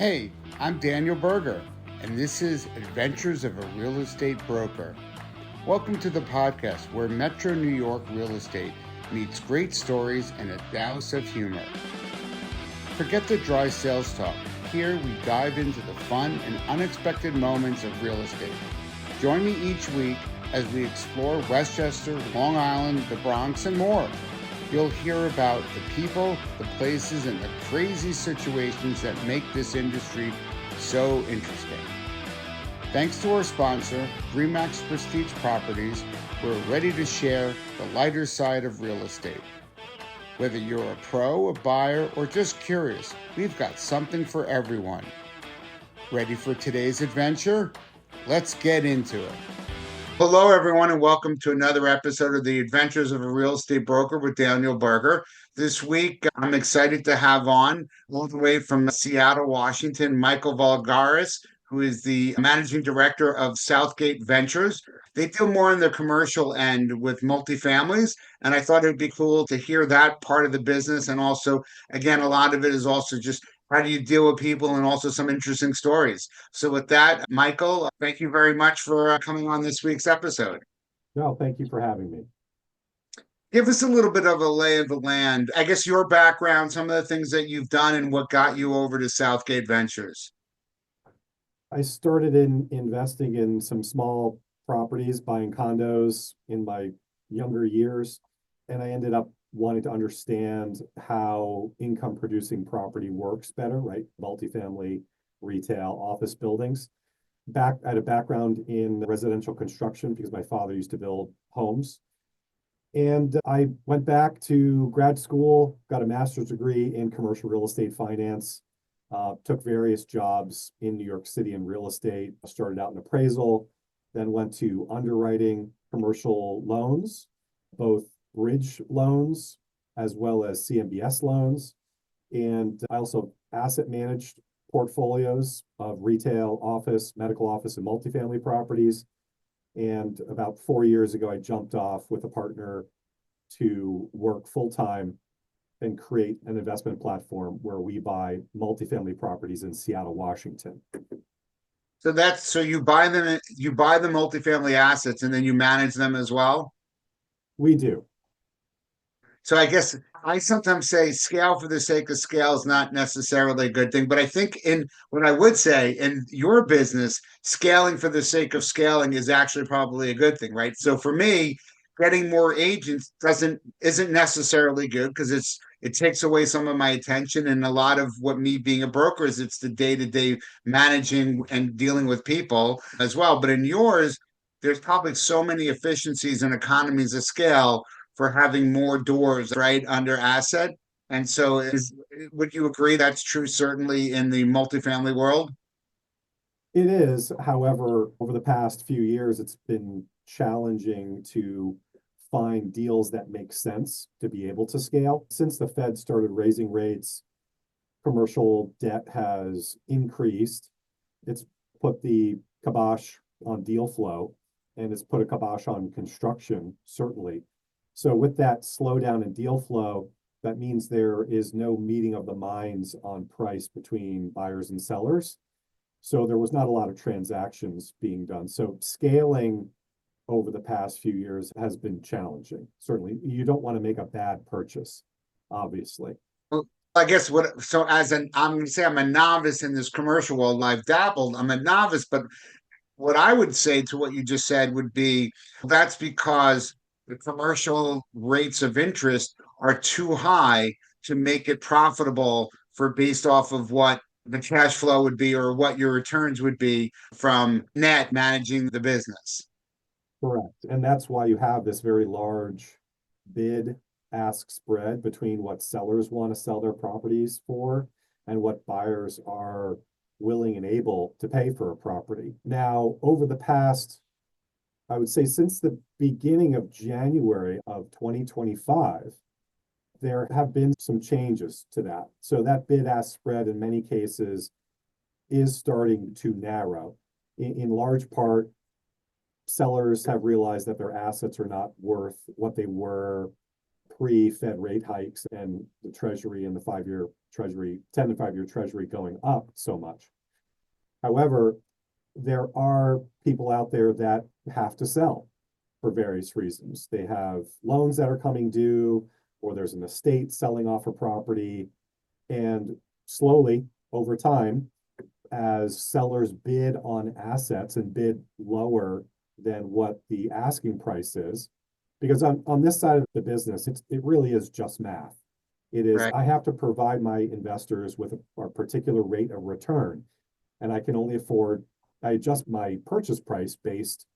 Hey, I'm Daniel Berger, and this is Adventures of a Real Estate Broker. Welcome to the podcast where Metro New York real estate meets great stories and a douse of humor. Forget the dry sales talk. Here we dive into the fun and unexpected moments of real estate. Join me each week as we explore Westchester, Long Island, the Bronx, and more. You'll hear about the people, the places, and the crazy situations that make this industry so interesting. Thanks to our sponsor, Remax Prestige Properties, we're ready to share the lighter side of real estate. Whether you're a pro, a buyer, or just curious, we've got something for everyone. Ready for today's adventure? Let's get into it. Hello, everyone, and welcome to another episode of the Adventures of a Real Estate Broker with Daniel Berger. This week, I'm excited to have on, all the way from Seattle, Washington, Michael Voulgarakis, who is the managing director of Southgate Ventures. They deal more in the commercial end with multifamilies, and I thought it'd be cool to hear that part of the business. And also, again, a lot of it is also just how do you deal with people and also some interesting stories. So with that, Michael, thank you very much for coming on this week's episode. No, thank you for having me. Give us a little bit of a lay of the land. I guess your background, some of the things that you've done and what got you over to Southgate Ventures. I started in investing in some small properties, buying condos in my younger years, and I ended up wanting to understand how income producing property works better, right? Multifamily, retail, office buildings. I had a background in residential construction because my father used to build homes. And I went back to grad school, got a master's degree in commercial real estate finance, took various jobs in New York City in real estate, started out in appraisal, then went to underwriting commercial loans, both bridge loans as well as CMBS loans. And I also asset managed portfolios of retail, office, medical office, and multifamily properties. And about 4 years ago, I jumped off with a partner to work full time and create an investment platform where we buy multifamily properties in Seattle, Washington. So you buy them, you buy the multifamily assets and then you manage them as well. We do. So I guess I sometimes say scale for the sake of scale is not necessarily a good thing, but I think in what I would say in your business, scaling for the sake of scaling is actually probably a good thing, right? So for me, getting more agents isn't necessarily good because it takes away some of my attention, and a lot of what me being a broker is it's the day-to-day managing and dealing with people as well. But in yours, there's probably so many efficiencies and economies of scale for having more doors right under asset. And so would you agree that's true certainly in the multifamily world? It is. However, over the past few years, it's been challenging to find deals that make sense to be able to scale. Since the Fed started raising rates, commercial debt has increased. It's put the kibosh on deal flow, and it's put a kibosh on construction, certainly. So with that slowdown in deal flow, that means there is no meeting of the minds on price between buyers and sellers. So there was not a lot of transactions being done. So scaling over the past few years has been challenging. Certainly, you don't want to make a bad purchase, obviously. Well, I guess I'm going to say I'm a novice in this commercial world. I've dabbled. I'm a novice, but what I would say to what you just said would be that's because the commercial rates of interest are too high to make it profitable for based off of what the cash flow would be or what your returns would be from net managing the business. Correct. And that's why you have this very large bid ask spread between what sellers want to sell their properties for and what buyers are willing and able to pay for a property. Now, over the past, I would say since the beginning of January of 2025, there have been some changes to that. So that bid ask spread in many cases is starting to narrow. In large part, sellers have realized that their assets are not worth what they were pre-Fed rate hikes and the Treasury and the 5-year Treasury, 10 and 5-year Treasury going up so much. However, there are people out there that have to sell for various reasons. They have loans that are coming due, or there's an estate selling off a property. And slowly over time, as sellers bid on assets and bid lower than what the asking price is, because on this side of the business, it really is just math. It is, Right. I have to provide my investors with a particular rate of return, and I can only afford, I adjust my purchase price based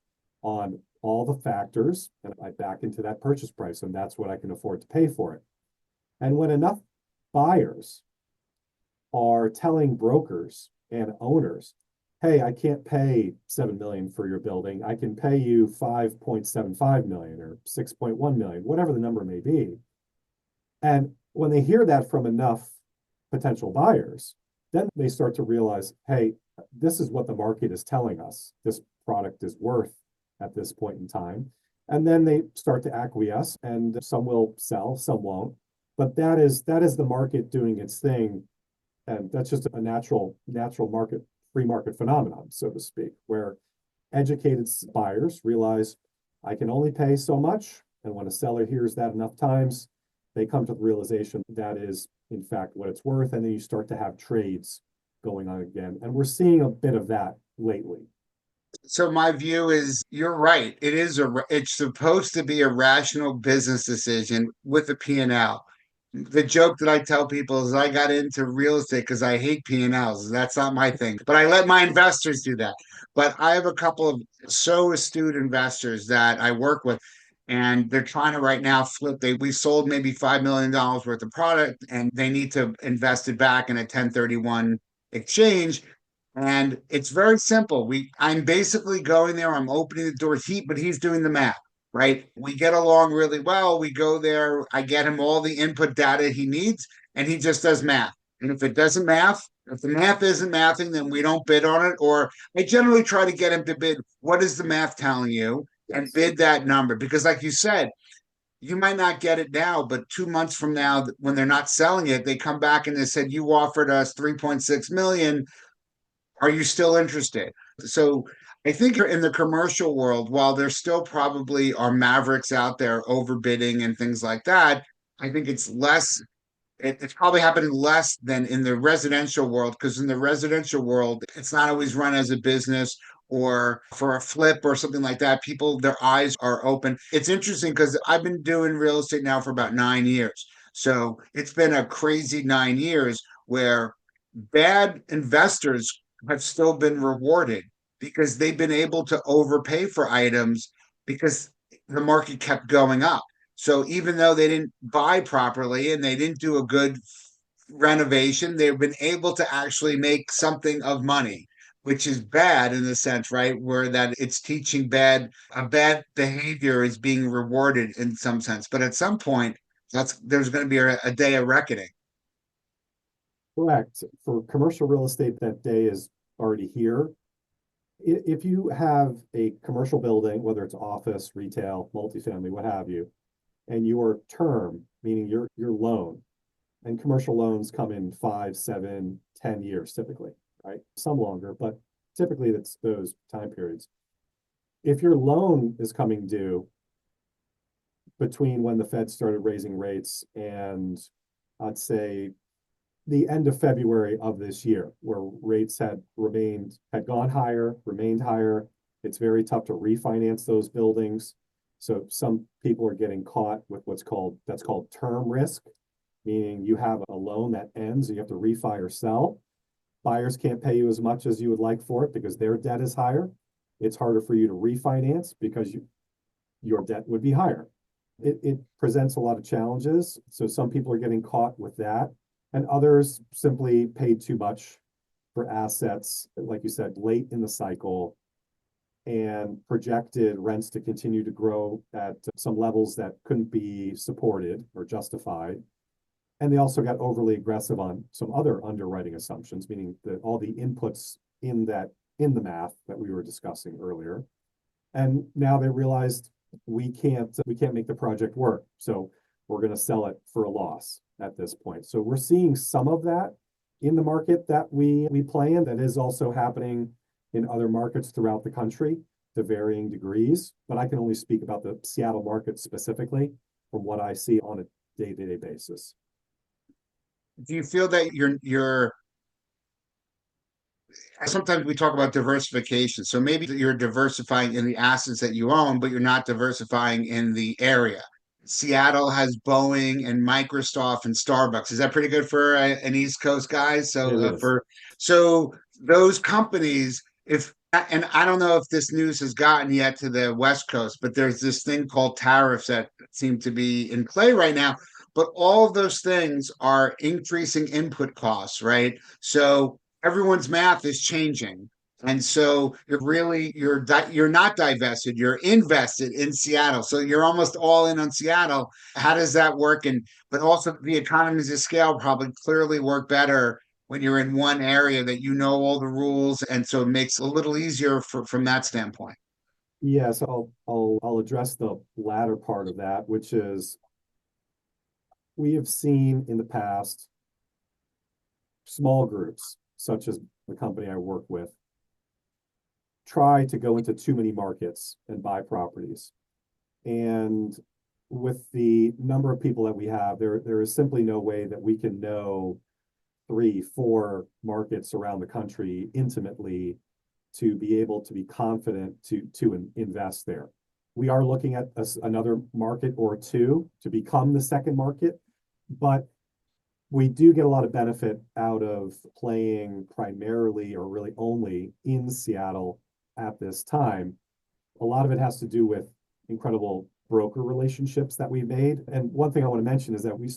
on all the factors, and I back into that purchase price, and that's what I can afford to pay for it. And when enough buyers are telling brokers and owners, hey, I can't pay 7 million for your building. I can pay you 5.75 million or 6.1 million, whatever the number may be. And when they hear that from enough potential buyers, then they start to realize, hey, this is what the market is telling us this product is worth at this point in time. And then they start to acquiesce, and some will sell, some won't. But that is the market doing its thing. And that's just a natural market, free market phenomenon, so to speak, where educated buyers realize I can only pay so much. And when a seller hears that enough times, they come to the realization that is, in fact, what it's worth. And then you start to have trades going on again. And we're seeing a bit of that lately. So my view is you're right. It's supposed to be a rational business decision with a P&L. The joke that I tell people is I got into real estate because I hate P&Ls. That's not my thing. But I let my investors do that. But I have a couple of so astute investors that I work with, and they're trying to right now flip. We sold maybe $5 million worth of product, and they need to invest it back in a 1031 exchange. And it's very simple. I'm basically going there, I'm opening the door, but he's doing the math, right? We get along really well. We go there, I get him all the input data he needs, and he just does math. And if if the math isn't mathing, then we don't bid on it. Or I generally try to get him to bid, what is the math telling you? And bid that number. Because like you said, you might not get it now, but 2 months from now, when they're not selling it, they come back and they said, you offered us 3.6 million. Are you still interested? So I think in the commercial world, while there still probably are mavericks out there overbidding and things like that, I think it's less, it's probably happening less than in the residential world, because in the residential world, it's not always run as a business or for a flip or something like that. People, their eyes are open. It's interesting because I've been doing real estate now for about 9 years. So it's been a crazy 9 years where bad investors have still been rewarded because they've been able to overpay for items because the market kept going up. So even though they didn't buy properly and they didn't do a good renovation, they've been able to actually make something of money, which is bad in the sense, right? Where that it's teaching a bad behavior is being rewarded in some sense. But at some point, there's going to be a day of reckoning. Correct. For commercial real estate, that day is already here. If you have a commercial building, whether it's office, retail, multifamily, what have you, and your term, meaning your loan, and commercial loans come in 5, 7, 10 years typically, right? Some longer, but typically that's those time periods. If your loan is coming due between when the Fed started raising rates and I'd say the end of February of this year, where rates had gone higher, remained higher. It's very tough to refinance those buildings. So some people are getting caught with that's called term risk, meaning you have a loan that ends and you have to refi or sell. Buyers can't pay you as much as you would like for it because their debt is higher. It's harder for you to refinance because your debt would be higher. It presents a lot of challenges. So some people are getting caught with that. And others simply paid too much for assets, like you said, late in the cycle, and projected rents to continue to grow at some levels that couldn't be supported or justified. And they also got overly aggressive on some other underwriting assumptions, meaning that all the inputs in the math that we were discussing earlier. And now they realized we can't make the project work. So we're going to sell it for a loss at this point. So we're seeing some of that in the market that we play in. That is also happening in other markets throughout the country to varying degrees. But I can only speak about the Seattle market specifically from what I see on a day-to-day basis. Do you feel that you're sometimes we talk about diversification. So maybe you're diversifying in the assets that you own, but you're not diversifying in the area. Seattle has Boeing and Microsoft and Starbucks. Is that pretty good for an East Coast guy? It is. So those companies, if and I don't know if this news has gotten yet to the West Coast, but there's this thing called tariffs that seem to be in play right now. But all of those things are increasing input costs, right? So everyone's math is changing. And so you're not divested, you're invested in Seattle. So you're almost all in on Seattle. How does that work? And but also the economies of scale probably clearly work better when you're in one area that you know all the rules, and so it makes it a little easier from that standpoint. Yes, I'll address the latter part of that, which is we have seen in the past small groups, such as the company I work with, try to go into too many markets and buy properties. And with the number of people that we have, there is simply no way that we can know 3, 4 markets around the country intimately to be able to be confident to invest there. We are looking at another market or two to become the second market, but we do get a lot of benefit out of playing primarily or really only in Seattle at this time. A lot of it has to do with incredible broker relationships that we made. And one thing I want to mention is that we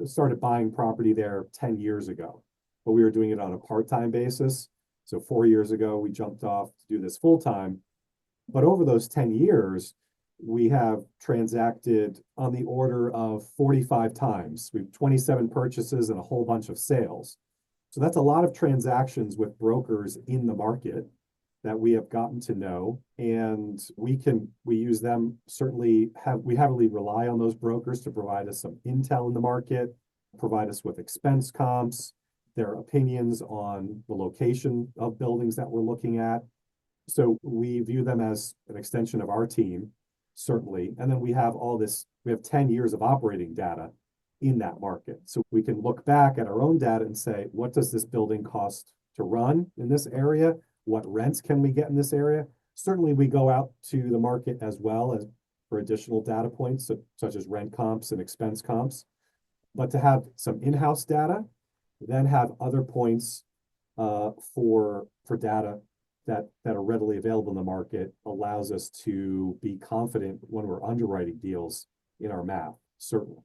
started buying property there 10 years ago, but we were doing it on a part-time basis. So 4 years ago, we jumped off to do this full-time. But over those 10 years, we have transacted on the order of 45 times. We've 27 purchases and a whole bunch of sales. So that's a lot of transactions with brokers in the market that we have gotten to know, and we use them. Certainly we heavily rely on those brokers to provide us some intel in the market, provide us with expense comps, their opinions on the location of buildings that we're looking at. So we view them as an extension of our team, certainly. And then we have 10 years of operating data in that market. So we can look back at our own data and say, what does this building cost to run in this area? What rents can we get in this area? Certainly we go out to the market as well as for additional data points, such as rent comps and expense comps. But to have some in-house data, then have other points for data that are readily available in the market allows us to be confident when we're underwriting deals in our math, certainly.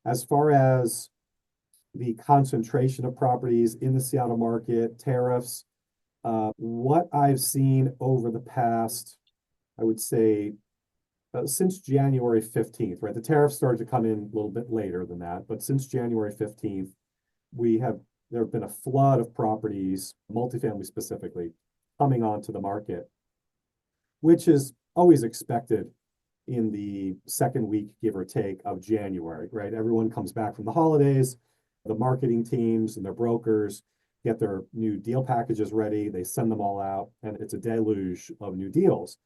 As far as the concentration of properties in the Seattle market, tariffs, what I've seen over the past, I would say, since January 15th, right? The tariffs started to come in a little bit later than that, but since January 15th, there have been a flood of properties, multifamily specifically, coming onto the market, which is always expected in the second week, give or take, of January, right? Everyone comes back from the holidays, the marketing teams and their brokers get their new deal packages ready, they send them all out, and it's a deluge of new deals.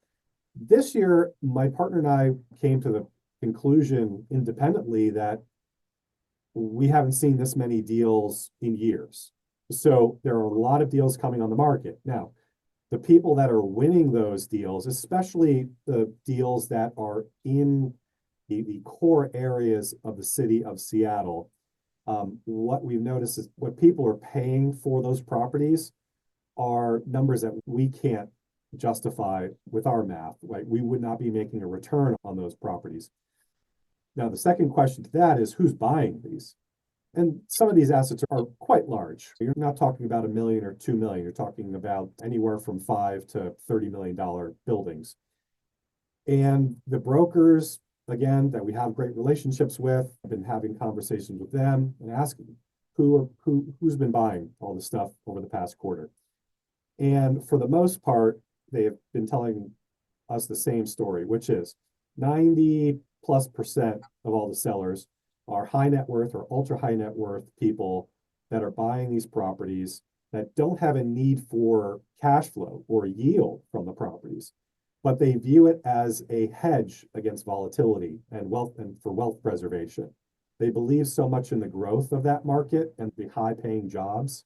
This year, my partner and I came to the conclusion independently that we haven't seen this many deals in years. So there are a lot of deals coming on the market. Now, the people that are winning those deals, especially the deals that are in the core areas of the city of Seattle, what we've noticed is what people are paying for those properties are numbers that we can't justify with our math, right? We would not be making a return on those properties. Now, the second question to that is who's buying these? And some of these assets are quite large. You're not talking about $1 million or $2 million. You're talking about anywhere from $5 to $30 million buildings. And the brokers, again, that we have great relationships with, I've been having conversations with them and asking who's been buying all this stuff over the past quarter. And for the most part, they have been telling us the same story, which is 90+% of all the sellers are high net worth or ultra high net worth people that are buying these properties that don't have a need for cash flow or yield from the properties, but they view it as a hedge against volatility and wealth and for wealth preservation. They believe so much in the growth of that market and the high paying jobs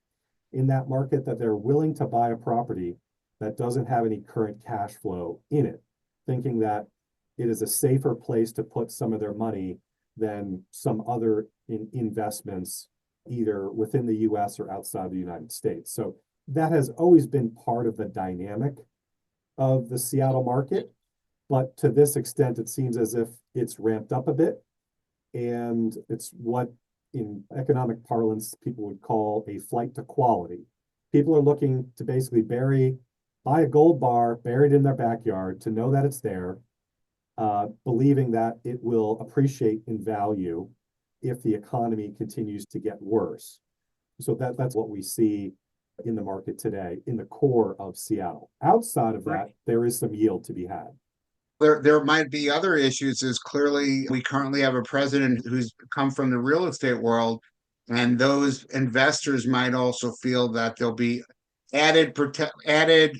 in that market that they're willing to buy a property that doesn't have any current cash flow in it, thinking that it is a safer place to put some of their money than some other investments, either within the US or outside the United States. So that has always been part of the dynamic of the Seattle market. But to this extent, it seems as if it's ramped up a bit. And it's what in economic parlance people would call a flight to quality. People are looking to basically buy a gold bar buried in their backyard to know that it's there, believing that it will appreciate in value if the economy continues to get worse. So that's what we see in the market today in the core of Seattle. Outside of that, there is some yield to be had. There might be other issues, is clearly we currently have a president who's come from the real estate world, and those investors might also feel that there'll be added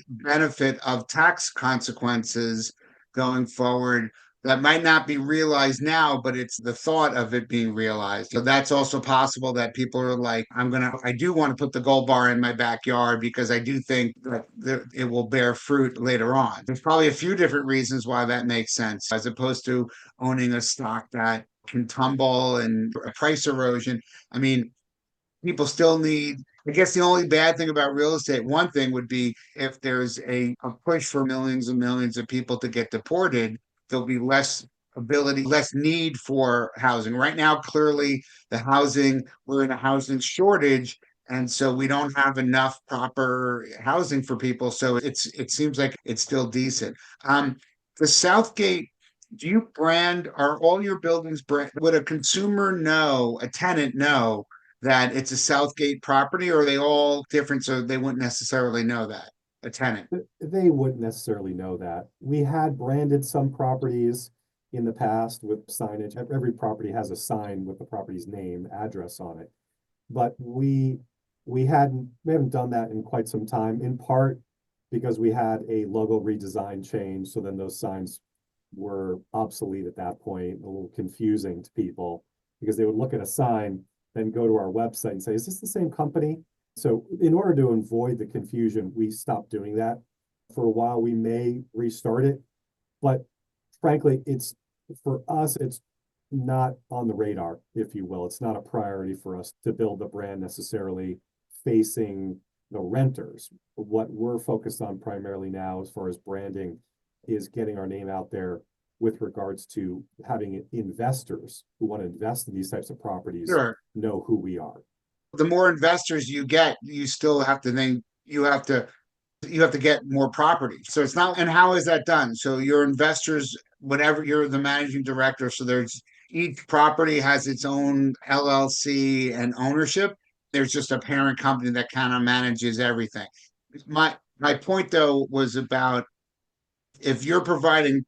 benefit of tax consequences going forward that might not be realized now, but it's the thought of it being realized. So that's also possible that people are like, I do want to put the gold bar in my backyard because I do think that it will bear fruit later on. There's probably a few different reasons why that makes sense, as opposed to owning a stock that can tumble and price erosion. I mean, people still need, I guess the only bad thing about real estate, one thing would be if there's a push for millions and millions of people to get deported, there'll be less need for housing. Right now, clearly we're in a housing shortage. And so we don't have enough proper housing for people. So it seems like it's still decent. The Southgate, are all your buildings would a a tenant know that it's a Southgate property, or are they all different so they wouldn't necessarily know that, a tenant? They wouldn't necessarily know that. We had branded some properties in the past with signage. Every property has a sign with the property's name, address on it. But we haven't done that in quite some time, in part because we had a logo redesign change. So then those signs were obsolete at that point, a little confusing to people because they would look at a sign, then go to our website and say, is this the same company? So in order to avoid the confusion, we stopped doing that. For a while, we may restart it, but frankly, for us, it's not on the radar, if you will. It's not a priority for us to build the brand necessarily facing the renters. What we're focused on primarily now, as far as branding, is getting our name out there with regards to having investors who want to invest in these types of properties know who we are. The more investors you get, you still have to then you have to get more property. So it's not, and how is that done? So your investors, whatever, you're the managing director, so there's each property has its own LLC and ownership. There's just a parent company that kind of manages everything. My point though was about, if you're providing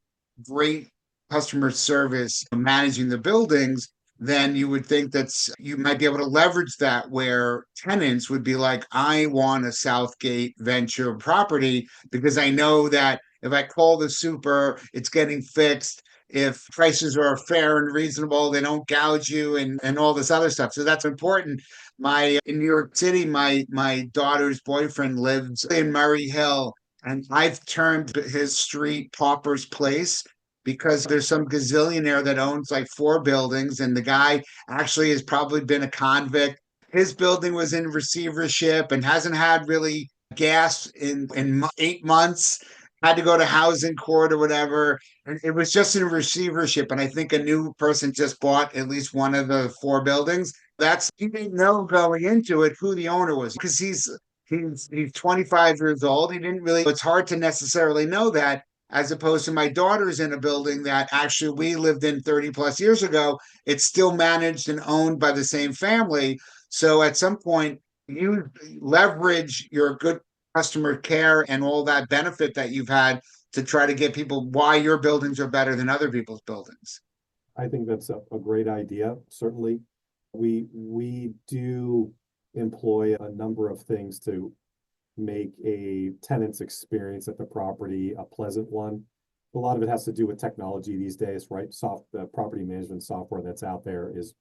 great customer service managing the buildings, then you would think you might be able to leverage that, where tenants would be like, I want a Southgate venture property because I know that if I call the super, it's getting fixed. If prices are fair and reasonable, they don't gouge you and all this other stuff. So that's important. In New York City, my daughter's boyfriend lives in Murray Hill, and I've termed his street Pauper's Place because there's some gazillionaire that owns like 4 buildings, and the guy actually has probably been a convict. His building was in receivership and hasn't had really gas in 8 months. Had to go to housing court or whatever. And it was just in receivership. And I think a new person just bought at least one of the 4 buildings. He didn't know going into it who the owner was, because he's 25 years old. It's hard to necessarily know that, as opposed to my daughter's in a building that actually we lived in 30 plus years ago. It's still managed and owned by the same family. So at some point, you leverage your good customer care and all that benefit that you've had to try to get people why your buildings are better than other people's buildings. I think that's a great idea, certainly. We do employ a number of things to make a tenant's experience at the property a pleasant one. A lot of it has to do with technology these days, right? The property management software that's out there is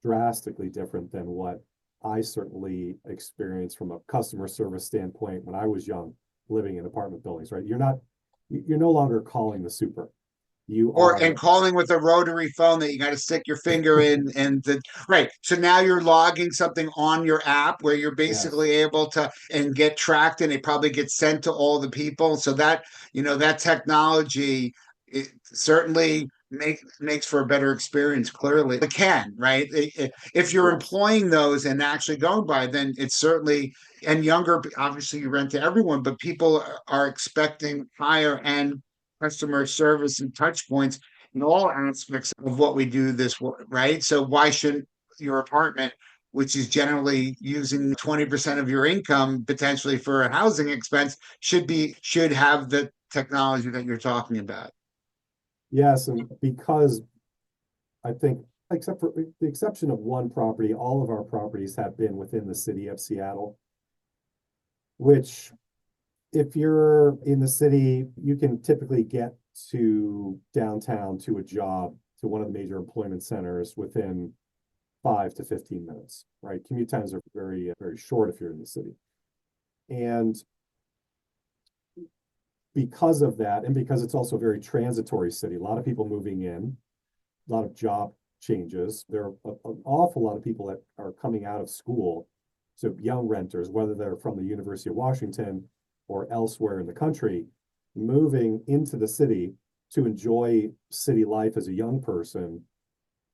drastically different than what I certainly experienced from a customer service standpoint when I was young, living in apartment buildings, right? You're no longer calling the super. You Or and are, calling with a rotary phone that you got to stick your finger in, and the right. So now you're logging something on your app where you're yes, basically able to and get tracked, and it probably gets sent to all the people. So that that technology, it certainly makes for a better experience. Clearly, it can, right? If you're yes. employing those and actually going by, then it's certainly, and younger. Obviously, you rent to everyone, but people are expecting higher end customer service and touch points in all aspects of what we do right? So why shouldn't your apartment, which is generally using 20% of your income potentially for a housing expense, should have the technology that you're talking about? Yes, and because I think, except for the exception of one property, all of our properties have been within the city of Seattle, which if you're in the city, you can typically get to downtown to a job, to one of the major employment centers within 5 to 15 minutes, right? Commute times are very, very short if you're in the city. And because of that, and because it's also a very transitory city, a lot of people moving in, a lot of job changes. There are an awful lot of people that are coming out of school. So young renters, whether they're from the University of Washington or elsewhere in the country, moving into the city to enjoy city life as a young person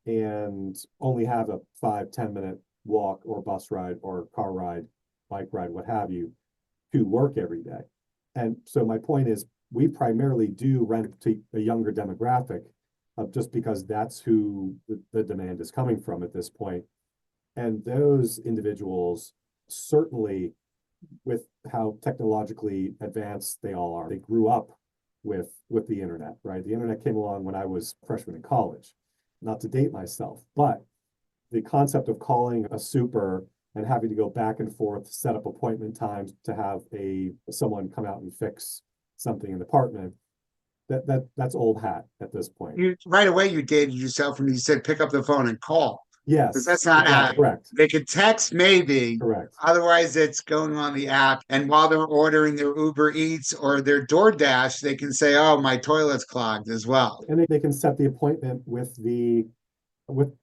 and only have a 5, 10 minute walk or bus ride or car ride, bike ride, what have you, to work every day. And so my point is, we primarily do rent to a younger demographic, just because that's who the demand is coming from at this point. And those individuals, certainly with how technologically advanced they all are, they grew up with the internet, right? The internet came along when I was a freshman in college, not to date myself, but the concept of calling a super and having to go back and forth, set up appointment times to have someone come out and fix something in the apartment, that's old hat at this point. You right away you dated yourself and you said pick up the phone and call, because Yes, that's not exactly. how Correct. they could text maybe. Correct. Otherwise, it's going on the app. And while they're ordering their Uber Eats or their DoorDash, they can say, "Oh, my toilet's clogged" as well. And they can set the appointment with the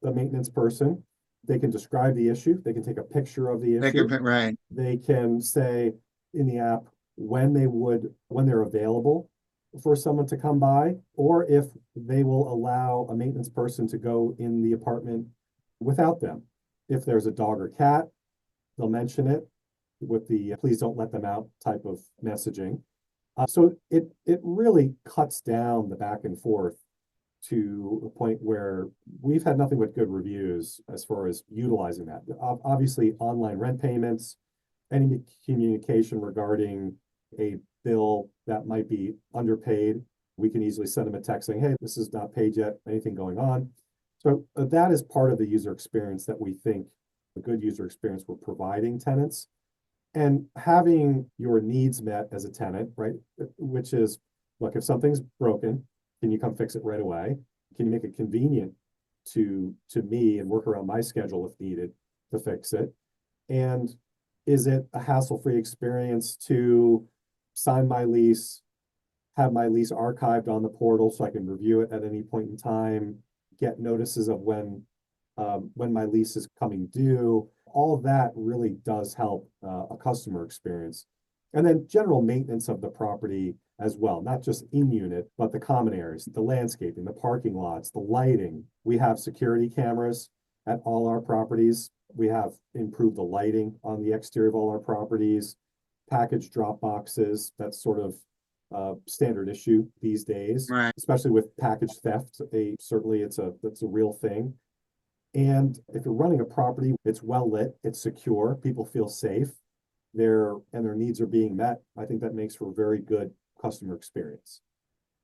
maintenance person. They can describe the issue. They can take a picture of the They could issue. right. They can say in the app when they're available for someone to come by, or if they will allow a maintenance person to go in the apartment without them. If there's a dog or cat, they'll mention it with the please don't let them out type of messaging. So it really cuts down the back and forth to a point where we've had nothing but good reviews as far as utilizing that. Obviously, online rent payments, any communication regarding a bill that might be underpaid, we can easily send them a text saying, hey, this is not paid yet, anything going on. So that is part of the user experience that we think a good user experience we're providing tenants. And having your needs met as a tenant, right? Which is, look, if something's broken, can you come fix it right away? Can you make it convenient to me and work around my schedule if needed to fix it? And is it a hassle-free experience to sign my lease, have my lease archived on the portal so I can review it at any point in time, get notices of when my lease is coming due? All of that really does help a customer experience. And then general maintenance of the property as well, not just in unit, but the common areas, the landscaping, the parking lots, the lighting. We have security cameras at all our properties. We have improved the lighting on the exterior of all our properties, package drop boxes. That's sort of standard issue these days, Right. especially with package theft. Certainly that's a real thing. And if you're running a property, it's well lit, it's secure, people feel safe, their needs are being met. I think that makes for a very good customer experience.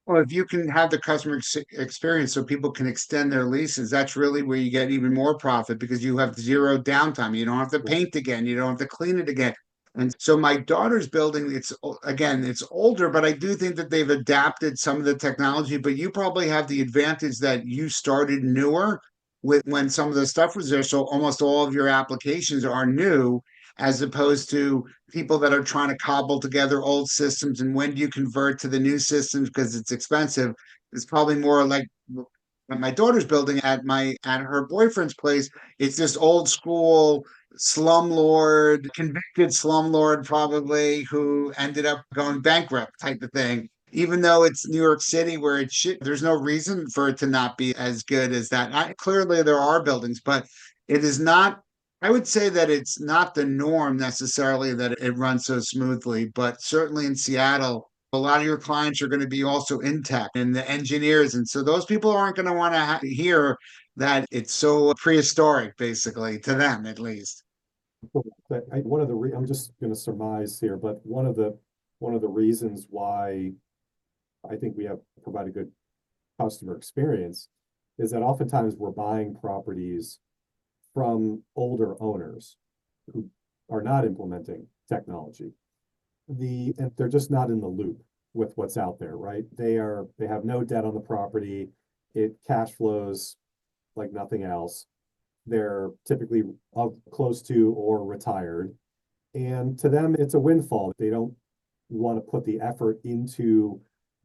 Well, if you can have the customer experience so people can extend their leases, that's really where you get even more profit because you have zero downtime. You don't have to paint again. You don't have to clean it again. And so my daughter's building, again, it's older, but I do think that they've adapted some of the technology. But you probably have the advantage that you started newer with when some of the stuff was there. So almost all of your applications are new as opposed to people that are trying to cobble together old systems and when do you convert to the new systems because it's expensive. It's probably more like what my daughter's building at her boyfriend's place. It's this old school slumlord, convicted slumlord probably who ended up going bankrupt type of thing. Even though it's New York City where it should, there's no reason for it to not be as good as that. Clearly, there are buildings, but it is not. I would say that it's not the norm necessarily that it runs so smoothly, but certainly in Seattle, a lot of your clients are going to be also in tech and the engineers. And so those people aren't going to want to hear that it's so prehistoric, basically, to them at least. But I'm just going to surmise here, but one of the reasons why I think we have provide a good customer experience is that oftentimes we're buying properties from older owners who are not implementing technology. And they're just not in the loop with what's out there, right? They have no debt on the property. It cash flows like nothing else. They're typically close to or retired. And to them, it's a windfall. They don't want to put the effort into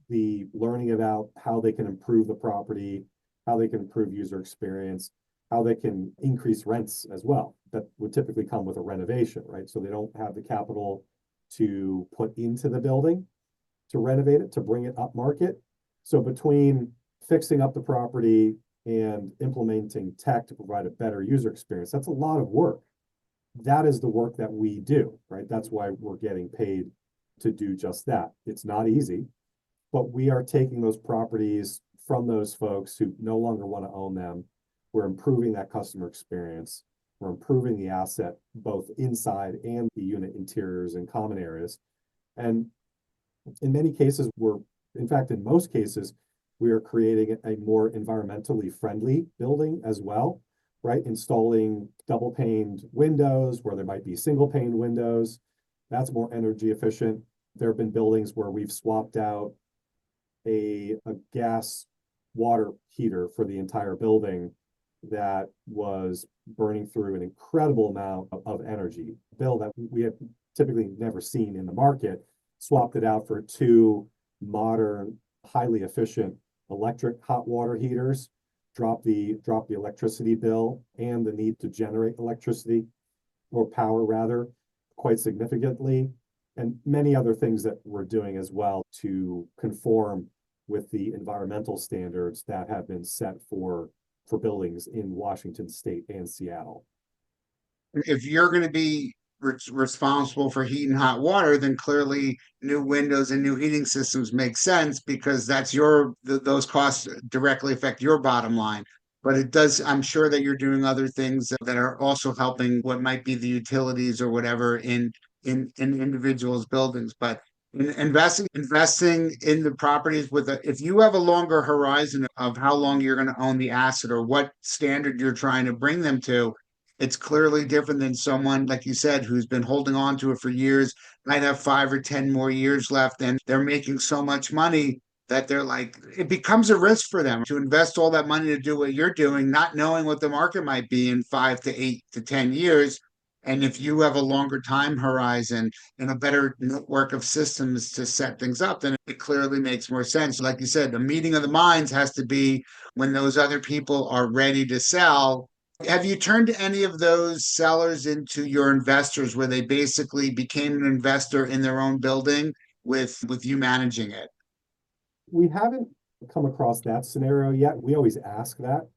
the learning about how they can improve the property, how they can improve user experience, how they can increase rents as well. That would typically come with a renovation, right? So they don't have the capital to put into the building to renovate it, to bring it up market. So between fixing up the property and implementing tech to provide a better user experience, that's a lot of work. That is the work that we do, right? That's why we're getting paid to do just that. It's not easy, but we are taking those properties from those folks who no longer want to own them. We're improving that customer experience. We're improving the asset, both inside and the unit interiors and common areas. And in many cases, in fact, in most cases, we are creating a more environmentally friendly building as well, right? Installing double paned windows where there might be single pane windows. That's more energy efficient. There have been buildings where we've swapped out a gas water heater for the entire building that was burning through an incredible amount of energy bill that we have typically never seen in the market, swapped it out for two modern, highly efficient electric hot water heaters, drop the electricity bill and the need to generate electricity or power rather quite significantly, and many other things that we're doing as well to conform with the environmental standards that have been set for buildings in Washington State and Seattle. If you're going to be responsible for heat and hot water, then clearly new windows and new heating systems make sense because that's those costs directly affect your bottom line. But it does, I'm sure that you're doing other things that are also helping what might be the utilities or whatever in individuals' buildings. But investing in the properties if you have a longer horizon of how long you're going to own the asset or what standard you're trying to bring them to, it's clearly different than someone, like you said, who's been holding on to it for years, might have 5 or 10 more years left, and they're making so much money that they're like, it becomes a risk for them to invest all that money to do what you're doing, not knowing what the market might be in 5 to 8 to 10 years. And if you have a longer time horizon and a better network of systems to set things up, then it clearly makes more sense. Like you said, the meeting of the minds has to be when those other people are ready to sell. Have you turned any of those sellers into your investors where they basically became an investor in their own building with you managing it? We haven't come across that scenario yet. We always ask that.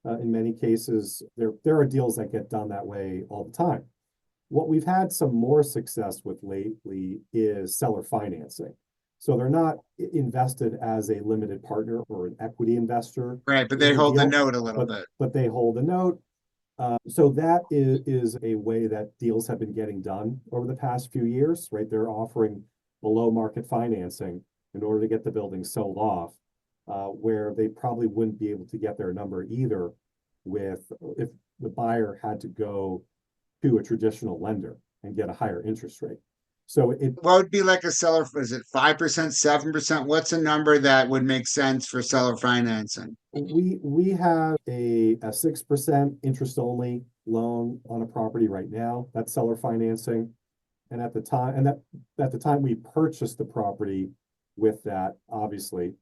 In many cases, there are deals that get done that way all the time. What we've had some more success with lately is seller financing. So they're not invested as a limited partner or an equity investor Right, but in they the hold the deal, note a little bit. but they hold a note. So that is a way that deals have been getting done over the past few years, right? They're offering below market financing in order to get the building sold off, where they probably wouldn't be able to get their number either with if the buyer had to go to a traditional lender and get a higher interest rate. So What would be like a seller? Is it 5%, 7%? What's a number that would make sense for seller financing? we have a 6% interest only loan on a property right now. That's seller financing. And at the time we purchased the property with that, obviously.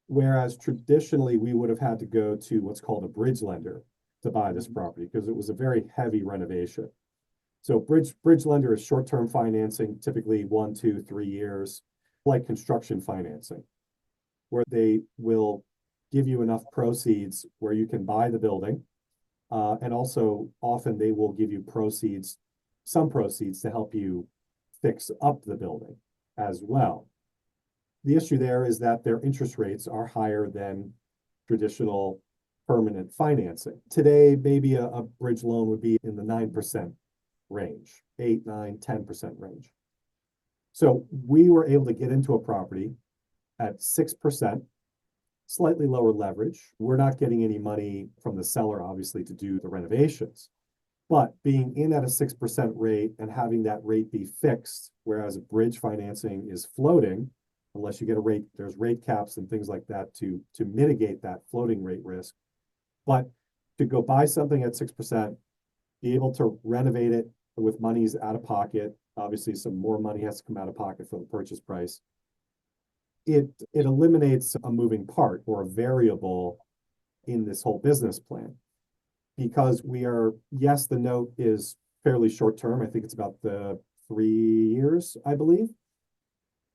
Whereas traditionally we would have had to go to what's called a bridge lender to buy this property because it was a very heavy renovation. So bridge lender is short-term financing, typically 1, 2, 3 years, like construction financing, where they will give you enough proceeds where you can buy the building. And also often they will give you some proceeds to help you fix up the building as well. The issue there is that their interest rates are higher than traditional permanent financing. Today, maybe a bridge loan would be in the 9% range, 8, 9, 10% range. So we were able to get into a property at 6%, slightly lower leverage. We're not getting any money from the seller, obviously, to do the renovations. But being in at a 6% rate and having that rate be fixed, whereas a bridge financing is floating, unless you get a rate, there's rate caps and things like that to mitigate that floating rate risk. But to go buy something at 6%, be able to renovate it with monies out of pocket, obviously some more money has to come out of pocket for the purchase price. It eliminates a moving part or a variable in this whole business plan. Because yes, the note is fairly short term. I think it's about the 3 years, I believe.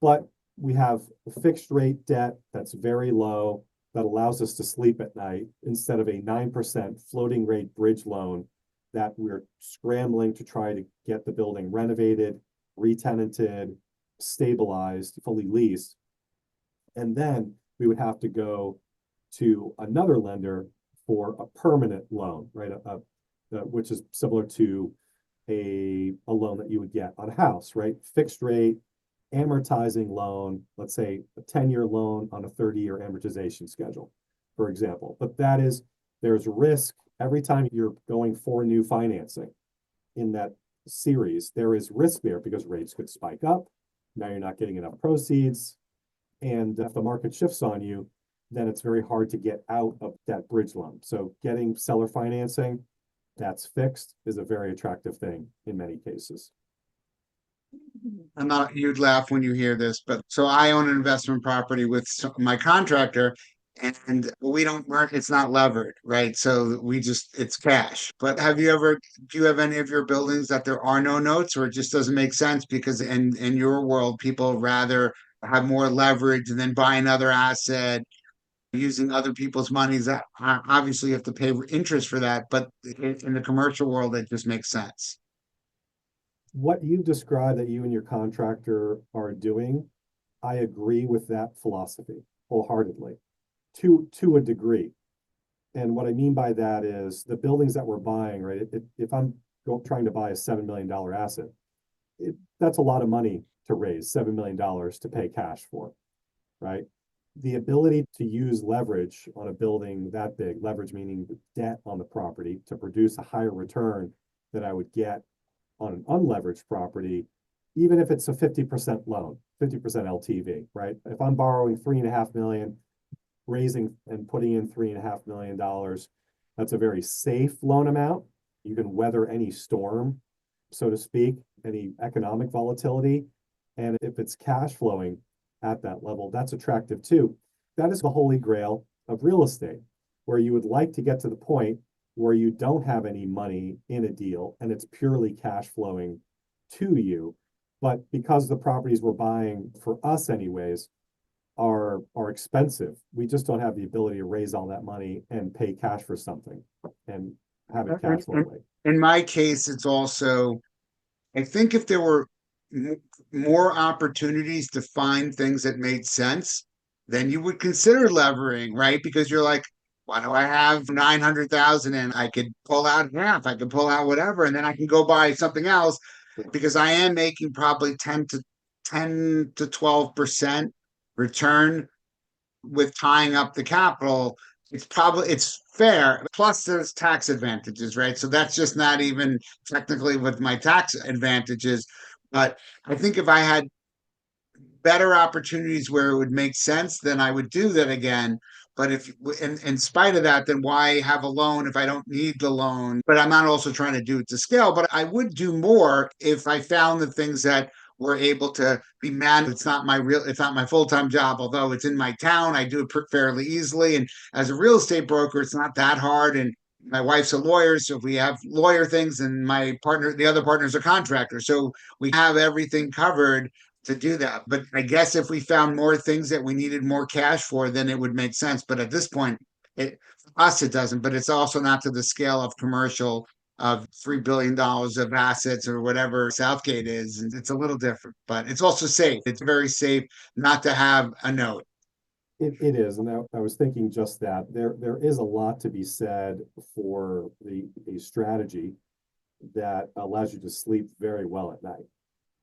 But we have a fixed rate debt that's very low that allows us to sleep at night instead of a 9% floating rate bridge loan that we're scrambling to try to get the building renovated, re-tenanted, stabilized, fully leased. And then we would have to go to another lender for a permanent loan, right? Which is similar to a loan that you would get on a house, right? Fixed rate, amortizing loan, let's say a 10-year loan on a 30-year amortization schedule, for example. But there's risk every time you're going for new financing in that series. There is risk there because rates could spike up. Now you're not getting enough proceeds. And if the market shifts on you, then it's very hard to get out of that bridge loan. So getting seller financing that's fixed is a very attractive thing in many cases. You'd laugh when you hear this, but so I own an investment property with my contractor, and it's not levered, right? So it's cash. But do you have any of your buildings that there are no notes, or it just doesn't make sense because in your world, people rather have more leverage and then buy another asset using other people's money? That obviously you have to pay interest for that, but in the commercial world, it just makes sense. What you've described that you and your contractor are doing, I agree with that philosophy wholeheartedly to a degree. And what I mean by that is the buildings that we're buying, right? If I'm trying to buy a $7 million asset, that's a lot of money to raise, $7 million to pay cash for, right? The ability to use leverage on a building that big, leverage meaning the debt on the property, to produce a higher return that I would get on an unleveraged property, even if it's a 50% loan, 50% LTV, right? If I'm borrowing 3.5 million, raising and putting in $3.5 million, that's a very safe loan amount. You can weather any storm, so to speak, any economic volatility. And if it's cash flowing at that level, that's attractive too. That is the holy grail of real estate, where you would like to get to the point where you don't have any money in a deal and it's purely cash flowing to you. But because the properties we're buying, for us anyways, are expensive, we just don't have the ability to raise all that money and pay cash for something and have it cash flow away. In my case, it's also, I think if there were more opportunities to find things that made sense, then you would consider levering, right? Because you're like, why do I have 900,000 and I could pull out half, I could pull out whatever, and then I can go buy something else because I am making probably 10 to 10 to 12% return with tying up the capital, it's fair. Plus, there's tax advantages, right? So that's just not even technically with my tax advantages. But I think if I had better opportunities where it would make sense, then I would do that again. But if in spite of that, then why have a loan if I don't need the loan? But I'm not also trying to do it to scale, but I would do more if I found the things that were able to be managed. It's not my full-time job, although it's in my town. I do it fairly easily. And as a real estate broker, it's not that hard. And my wife's a lawyer, so if we have lawyer things, and the other partner's a contractor. So we have everything covered to do that. But I guess if we found more things that we needed more cash for, then it would make sense. But at this point, for us, it doesn't. But it's also not to the scale of commercial of $3 billion of assets or whatever Southgate is. And it's a little different, but it's also safe. It's very safe not to have a note. It is, and I was thinking just that there is a lot to be said for a strategy that allows you to sleep very well at night,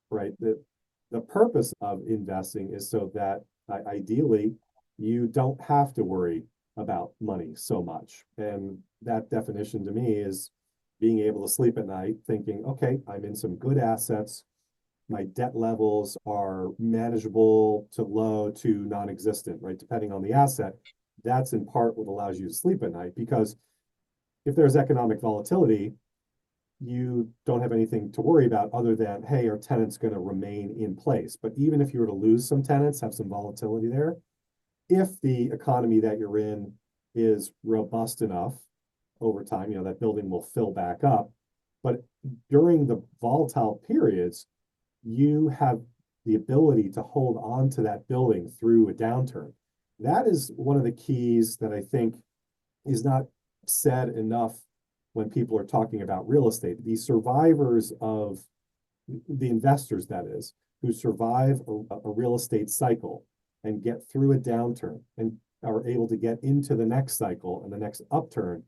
right? The purpose of investing is so that ideally you don't have to worry about money so much. And that definition to me is being able to sleep at night thinking, okay, I'm in some good assets. My debt levels are manageable to low to non-existent, right? Depending on the asset. That's in part what allows you to sleep at night, because if there's economic volatility, you don't have anything to worry about other than, hey, are tenants going to remain in place? But even if you were to lose some tenants, have some volatility there, if the economy that you're in is robust enough over time, that building will fill back up. But during the volatile periods, you have the ability to hold on to that building through a downturn. That is one of the keys that I think is not said enough when people are talking about real estate. The survivors of the investors, that is, who survive a real estate cycle and get through a downturn and are able to get into the next cycle and the next upturn,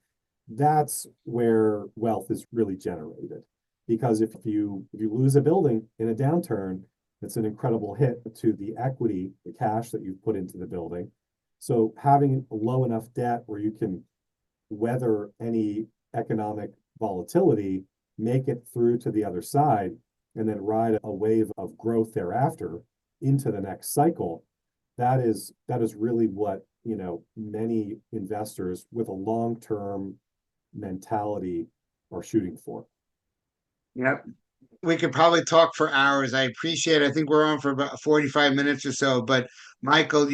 that's where wealth is really generated. Because if you lose a building in a downturn, it's an incredible hit to the equity, the cash that you've put into the building. So having low enough debt where you can weather any economic volatility, make it through to the other side, and then ride a wave of growth thereafter into the next cycle, that is really what many investors with a long-term mentality are shooting for. Yep. We could probably talk for hours. I appreciate it. I think we're on for about 45 minutes or so. But Michael,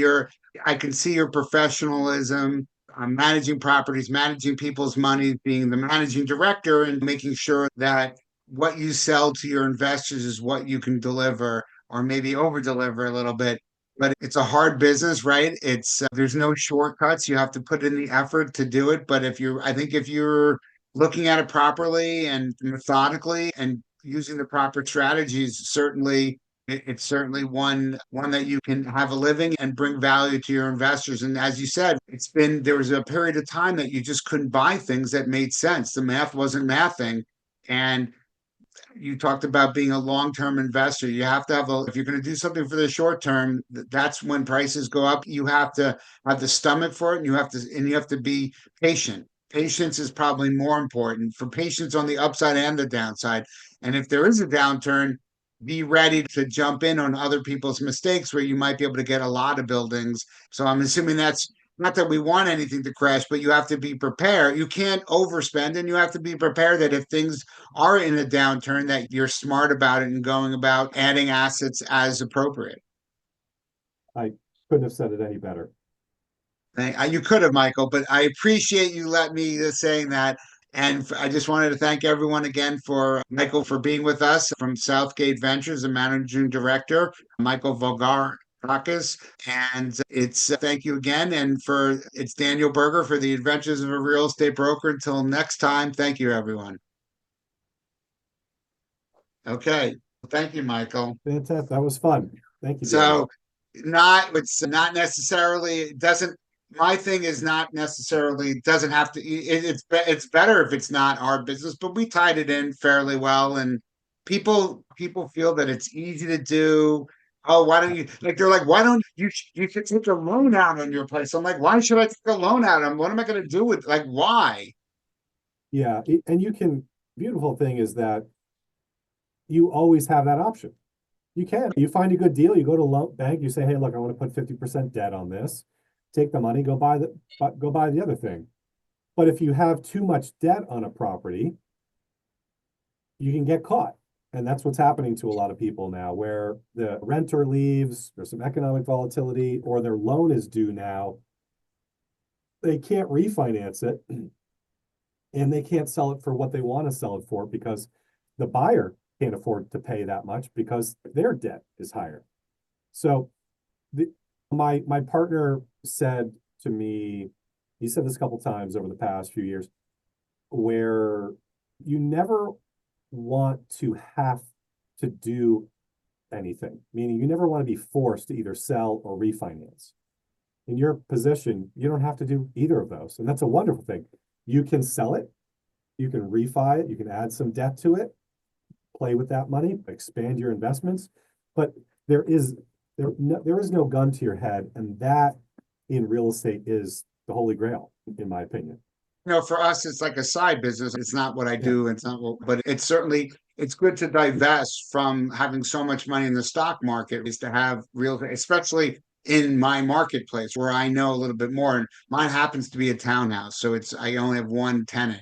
I can see your professionalism, managing properties, managing people's money, being the managing director, and making sure that what you sell to your investors is what you can deliver, or maybe over deliver a little bit. But it's a hard business, right? There's no shortcuts. You have to put in the effort to do it. But I think if you're looking at it properly and methodically and using the proper strategies, it's certainly one that you can have a living and bring value to your investors. And as you said, there was a period of time that you just couldn't buy things that made sense. The math wasn't mathing. And you talked about being a long-term investor. You have to if you're going to do something for the short term, that's when prices go up. You have to have the stomach for it, and you have to be patient. Patience is probably more important, for patience on the upside and the downside. And if there is a downturn, be ready to jump in on other people's mistakes where you might be able to get a lot of buildings. So I'm assuming that's not that we want anything to crash, but you have to be prepared. You can't overspend, and you have to be prepared that if things are in a downturn, that you're smart about it and going about adding assets as appropriate. I couldn't have said it any better. You could have, Michael, but I appreciate you let me saying that. And I just wanted to thank everyone again for Michael for being with us from Southgate Ventures, the managing director, Michael Voulgarakis. And thank you again. And it's Daniel Berger for the Adventures of a Real Estate Broker. Until next time, thank you, everyone. Okay. Thank you, Michael. Fantastic. That was fun. Thank you, Daniel. So it's not necessarily, it doesn't, my thing is not necessarily, doesn't have to, it's better if it's not our business, but we tied it in fairly well. And people feel that it's easy to do. oh, why don't you, like, they're like, why don't you, you should take a loan out on your place. I'm like, why should I take a loan out? What am I going to do with, like, why? Yeah, and you can, beautiful thing is that you always have that option. You can. You find a good deal, you go to bank, you say, hey, look, I want to put 50% debt on this. Take the money, go buy the other thing. But if you have too much debt on a property, you can get caught. And that's what's happening to a lot of people now, where the renter leaves, there's some economic volatility, or their loan is due now. They can't refinance it and they can't sell it for what they want to sell it for because the buyer can't afford to pay that much because their debt is higher. So my partner said to me, he said this a couple times over the past few years, where you never want to have to do anything, meaning you never want to be forced to either sell or refinance. In your position, you don't have to do either of those. And that's a wonderful thing. You can sell it, you can refi it, you can add some debt to it, play with that money, expand your investments. But there is no gun to your head, and that in real estate is the holy grail, in my opinion. For us, it's like a side business. It's not what I Yeah, do. It's not what, but it's certainly, it's good to divest from having so much money in the stock market is to have real, especially in my marketplace where I know a little bit more. And mine happens to be a townhouse. So I only have one tenant.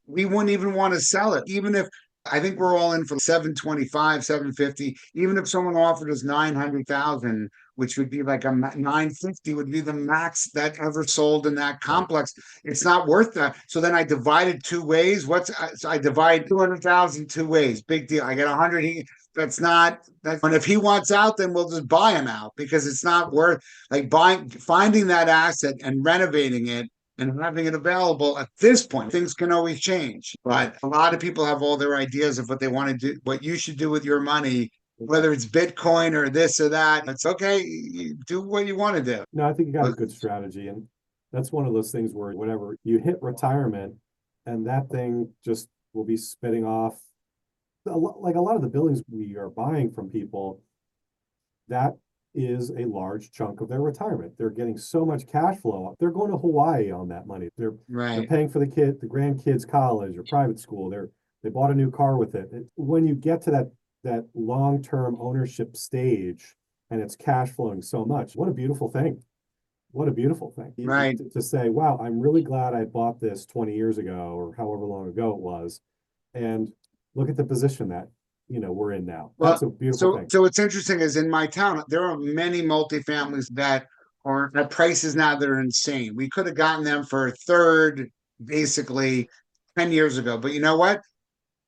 We wouldn't even want to sell it, even if I think we're all in for 725, 750, even if someone offered us 900,000, which would be like 950 would be the max that ever sold in that right. complex. It's not worth that. So then I divide it two ways. So I divide 200,000 two ways. Big deal. I get 100. That's not that. And if he wants out, then we'll just buy him out because it's not worth like finding that asset and renovating it and having it available at this point. Things can always change, but a lot of people have all their ideas of what they want to do, what you should do with your money, whether it's Bitcoin or this or that. It's okay. You do what you want to do. No, I think you got a But good strategy. And that's one of those things where whenever you hit retirement and that thing just will be spitting off like a lot of the buildings we are buying from people, that is a large chunk of their retirement. They're getting so much cash flow. They're going to Hawaii on that money. They're right. paying for the grandkids' college or private school. They bought a new car with it. When you get to that long-term ownership stage and it's cash flowing so much, what a beautiful thing. What a beautiful thing. Right. To say, wow, I'm really glad I bought this 20 years ago or however long ago it was. And look at the position that, we're in now. That's Well, a beautiful so thing. so what's interesting is in my town, there are many multifamilies that are at prices now that are insane. We could have gotten them for a third, basically 10 years ago. But you know what?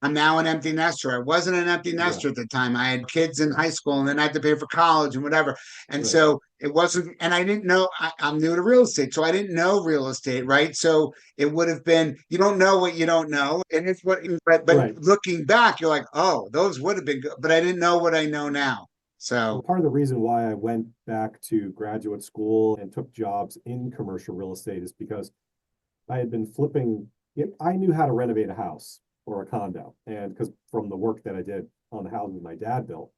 I'm now an empty nester. I wasn't an empty Yeah, nester at the time. I had kids in high school and then I had to pay for college and whatever. And right. so it wasn't, and I didn't know, I'm new to real estate. So I didn't know real estate, right? So it would have been, you don't know what you don't know. And it's what, but Right. looking back, you're like, oh, those would have been good. But I didn't know what I know now. Well, So, part of the reason why I went back to graduate school and took jobs in commercial real estate is because I had been flipping. I knew how to renovate a house or a condo, and because from the work that I did on the houses my dad built,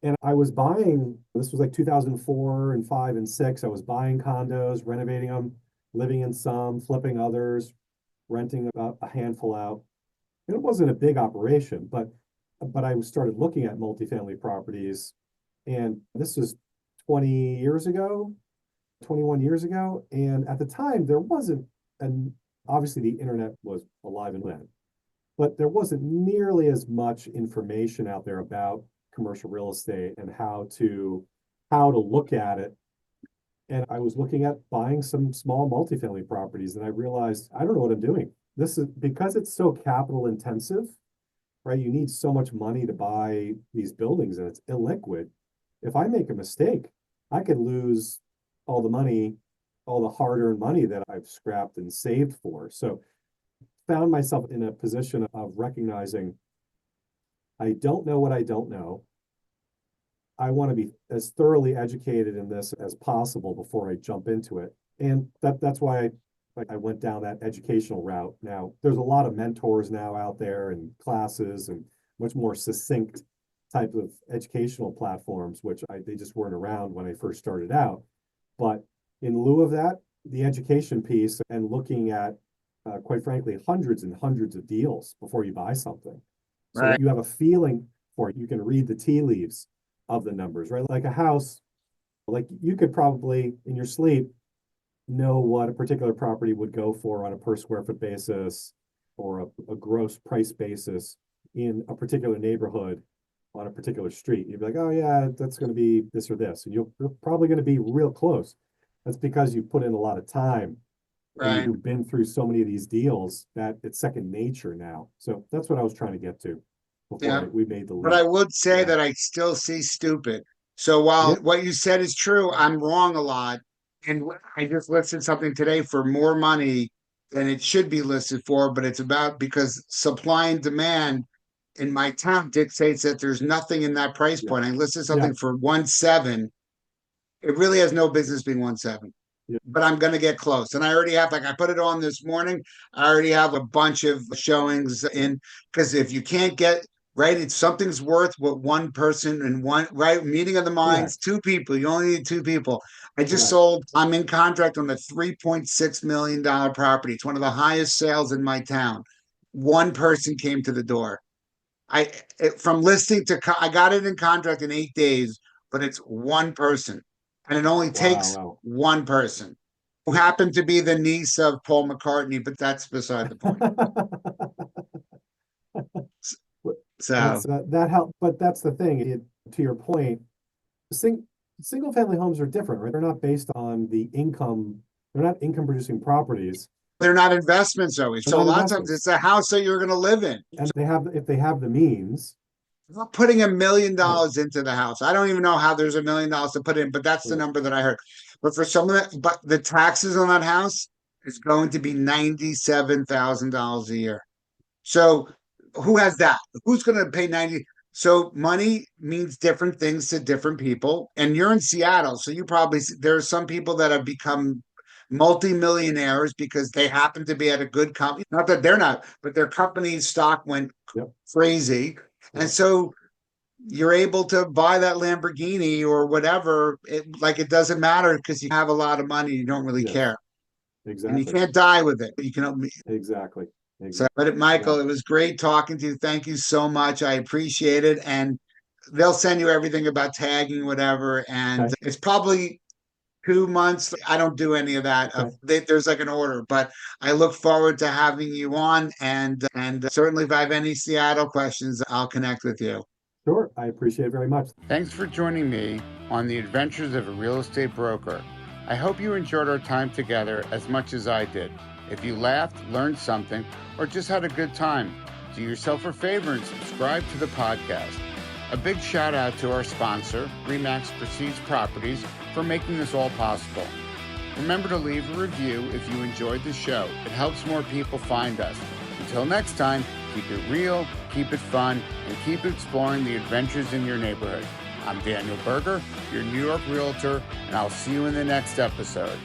and I was buying. This was like 2004 and five and six. I was buying condos, renovating them, living in some, flipping others, renting a handful out. And it wasn't a big operation, but I started looking at multifamily properties, and this was 20 years ago, 21 years ago. And at the time, there wasn't, and obviously the internet was alive and then, but there wasn't nearly as much information out there about commercial real estate and how to look at it. And I was looking at buying some small multifamily properties, and I realized I don't know what I'm doing. This is because it's so capital intensive, right? You need so much money to buy these buildings and it's illiquid. If I make a mistake, I could lose all the money, all the hard-earned money that I've scrapped and saved for. So found myself in a position of recognizing I don't know what I don't know. I want to be as thoroughly educated in this as possible before I jump into it. And that's why I went down that educational route. Now, there's a lot of mentors now out there and classes and much more succinct type of educational platforms, which they just weren't around when I first started out. But in lieu of that, the education piece and looking at, quite frankly, hundreds and hundreds of deals before you buy something. So Right. that you have a feeling for it. You can read the tea leaves of the numbers, right? Like a house, like you could probably in your sleep know what a particular property would go for on a per square foot basis or a gross price basis in a particular neighborhood on a particular street. You'd be like, oh yeah, that's going to be this or this. And you're probably going to be real close. That's because you put in a lot of time and Right. you've been through so many of these deals that it's second nature now. So that's what I was trying to get to Yeah. before we made the But I leap. would say Yeah. that I still see stupid. So while Yep. what you said is true, I'm wrong a lot. And I just listed something today for more money than it should be listed for, but it's about because supply and demand in my town dictates that there's nothing in that price Yeah. point. I listed Yeah. something for 1.7. It really has no business being 1.7. Yeah. But I'm going to get close. And I already have, like, I put it on this morning. I already have a bunch of showings in because if you can't get right, it's something's worth what one person and one right meeting of the minds, Correct. two people. You only need two people. I just Correct. sold, I'm in contract on a $3.6 million property. It's one of the highest sales in my town. One person came to the door. From listing to I got it in contract in 8 days, but it's one person, and it only takes Wow. one person who happened to be the niece of Paul McCartney, but that's beside the point. So That help, but that's the thing. To your point, single family homes are different, right? They're not based on the income. They're not income producing properties. they're not investments always. They're So a not lot of times investments, it's a house that you're going to live in. and if they have the means. I'm not putting $1 million Right. into the house. I don't even know how there's $1 million to put in, but that's the Right. number that I heard. But for some of that, but the taxes on that house is going to be $97,000 a year. So who has that? Who's going to pay 90? So money means different things to different people. And you're in Seattle, so you probably there are some people that have become multimillionaires because they happen to be at a good company. Not that they're not, but their company's stock went Yep. crazy. And Yep. so you're able to buy that Lamborghini or whatever. It doesn't matter because you have a lot of money. You don't really Yes. care. And you Exactly. can't die with it. You can. Exactly. So, Exactly. but Michael, Yeah. it was great talking to you. Thank you so much. I appreciate it. And they'll send you everything about tagging, whatever. And Okay. it's probably 2 months. I don't do any of that. Okay. There's like an order, but I look forward to having you on. And certainly, if I have any Seattle questions, I'll connect with you. Sure. I appreciate it very much. Thanks for joining me on the adventures of a real estate broker. I hope you enjoyed our time together as much as I did. If you laughed, learned something, or just had a good time, do yourself a favor and subscribe to the podcast. A big shout out to our sponsor, RE/MAX Prestige Properties, for making this all possible. Remember to leave a review if you enjoyed the show. It helps more people find us. Until next time, keep it real, keep it fun, and keep exploring the adventures in your neighborhood. I'm Daniel Berger, your New York realtor, and I'll see you in the next episode.